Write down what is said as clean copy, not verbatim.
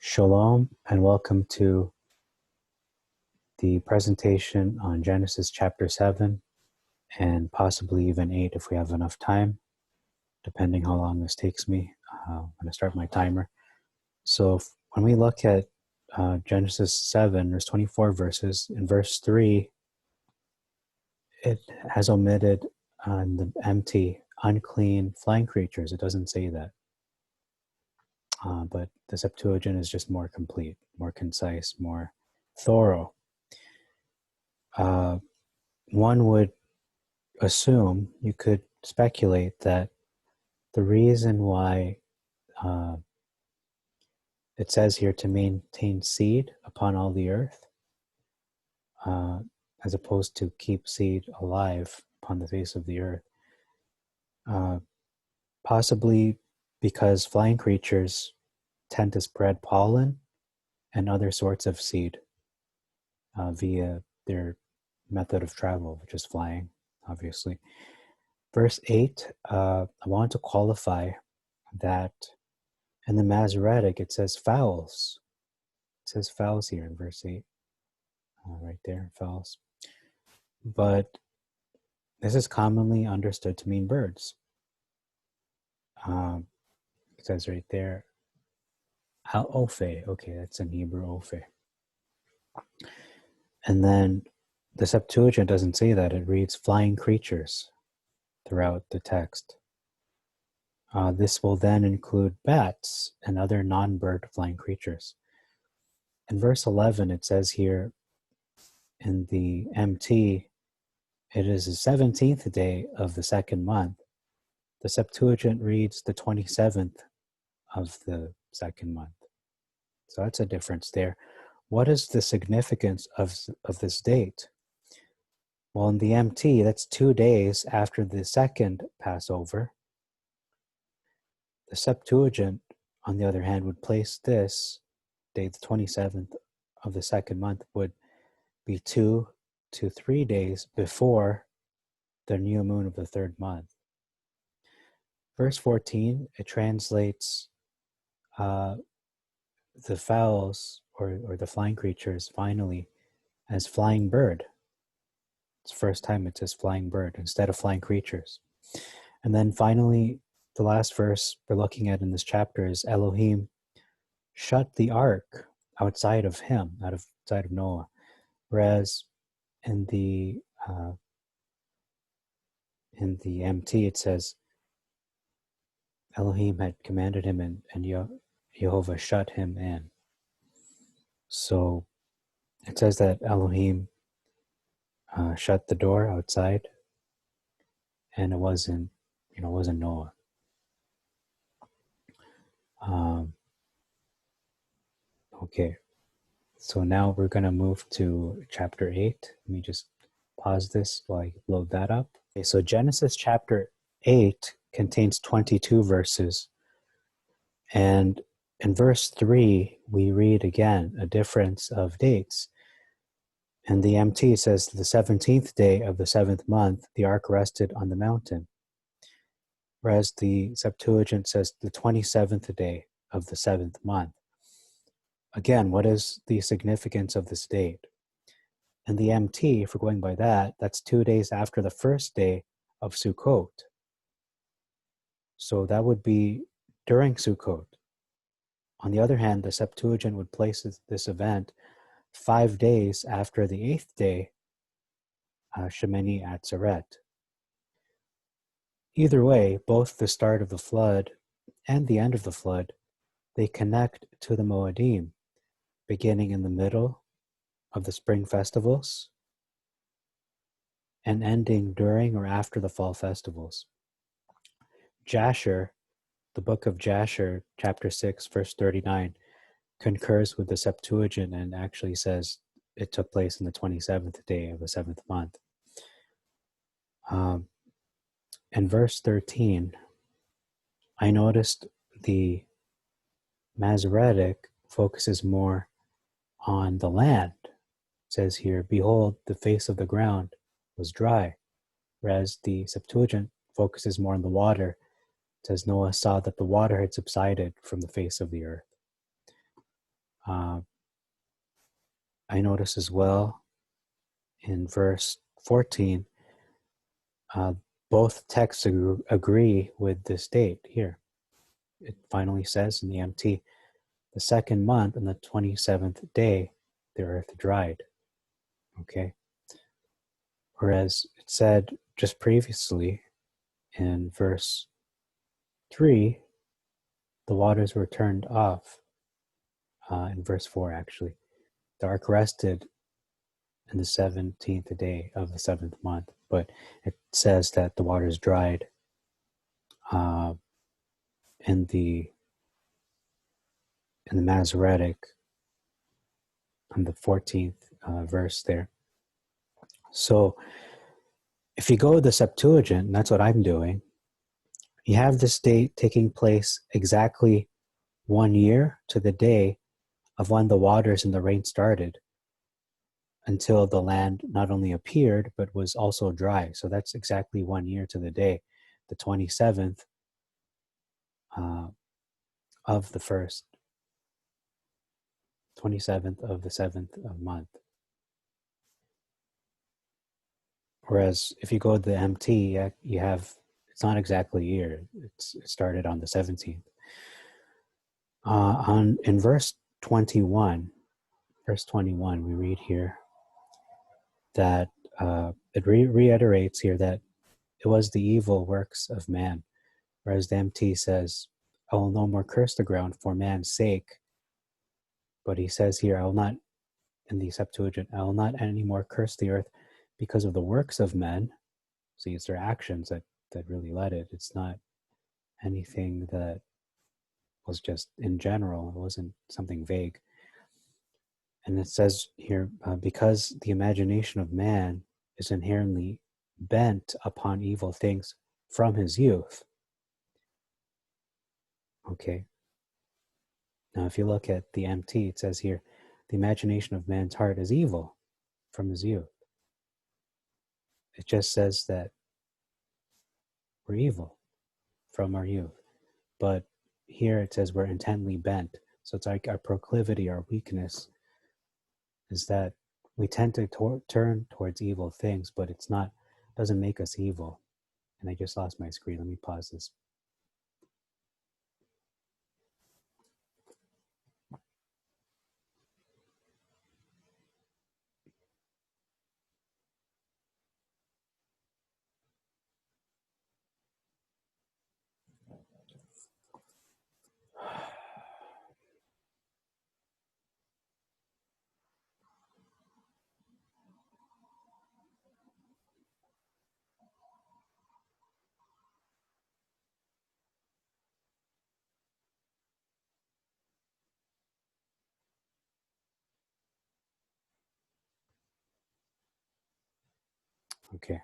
Shalom and welcome to the presentation on Genesis chapter 7 and possibly even 8 if we have enough time, depending how long this takes me. I'm going to start my timer. So when we look at Genesis 7, there's 24 verses. In verse 3, it has omitted the empty, unclean, flying creatures. It doesn't say that. But the Septuagint is just more complete, more concise, more thorough. One would assume, you could speculate that the reason why it says here to maintain seed upon all the earth, as opposed to keep seed alive upon the face of the earth, possibly because flying creatures tend to spread pollen and other sorts of seed via their method of travel, which is flying, obviously. Verse 8, I want to qualify that in the Masoretic it says fowls. It says fowls here in verse 8. Right there, fowls. But this is commonly understood to mean birds. It says right there, Al-Ophe. Okay, that's in Hebrew, Ophe. And then the Septuagint doesn't say that. It reads flying creatures throughout the text. This will then include bats and other non-bird flying creatures. In verse 11, it says here in the MT, it is the 17th day of the second month. The Septuagint reads the 27th of the second month. So that's a difference there. What is the significance of this date? Well, in the MT, that's 2 days after the second Passover. The Septuagint, on the other hand, would place this day, the 27th of the second month, would be 2 to 3 days before the new moon of the third month. Verse 14, it translates the fowls or the flying creatures finally as flying bird. It's the first time it says flying bird instead of flying creatures. And then finally, the last verse we're looking at in this chapter is Elohim shut the ark outside of him, outside of Noah. Whereas in the MT it says Elohim had commanded him and Jehovah shut him in. So it says that Elohim shut the door outside, and it wasn't Noah. Okay, so now we're going to move to chapter 8. Let me just pause this while I load that up. Okay, so Genesis chapter 8 contains 22 verses. And in verse 3, we read again a difference of dates. And the MT says the 17th day of the 7th month, the ark rested on the mountain. Whereas the Septuagint says the 27th day of the 7th month. Again, what is the significance of this date? And the MT, if we're going by that, that's 2 days after the first day of Sukkot. So that would be during Sukkot. On the other hand, the Septuagint would place this event 5 days after the 8th day, Shemini Atzeret. Either way, both the start of the flood and the end of the flood, they connect to the Moedim, beginning in the middle of the spring festivals and ending during or after the fall festivals. Jasher, the book of Jasher, chapter 6, verse 39, concurs with the Septuagint and actually says it took place in the 27th day of the 7th month. In verse 13, I noticed the Masoretic focuses more on the land. It says here, behold, the face of the ground was dry, whereas the Septuagint focuses more on the water. It says Noah saw that the water had subsided from the face of the earth. I notice as well in verse 14, both texts agree with this date here. It finally says in the MT, the second month on the 27th day, the earth dried. Okay. Whereas it said just previously in verse 3, the waters were turned off. In verse 4, actually. The ark rested in the 17th day of the 7th month, but it says that the waters dried in the Masoretic on the 14th verse there. So if you go to the Septuagint, and that's what I'm doing, you have this date taking place exactly 1 year to the day of when the waters and the rain started, until the land not only appeared, but was also dry. So that's exactly 1 year to the day, the 27th of the first, 27th of the 7th of month. Whereas if you go to the MT, you have, it's not exactly a year. It started on the 17th. In verse 21, we read here that it reiterates here that it was the evil works of man. Whereas the MT says, I will no more curse the ground for man's sake. But he says here, I will not, in the Septuagint, I will not any more curse the earth because of the works of men. See, it's their actions that really led it. It's not anything that was just in general. It wasn't something vague. And it says here, because the imagination of man is inherently bent upon evil things from his youth. Okay. Now, if you look at the MT, it says here, the imagination of man's heart is evil from his youth. It just says that we're evil from our youth. But here it says we're intently bent. So it's like our proclivity, our weakness is that we tend to turn towards evil things, but it's not, doesn't make us evil. And I just lost my screen. Let me pause this. Okay.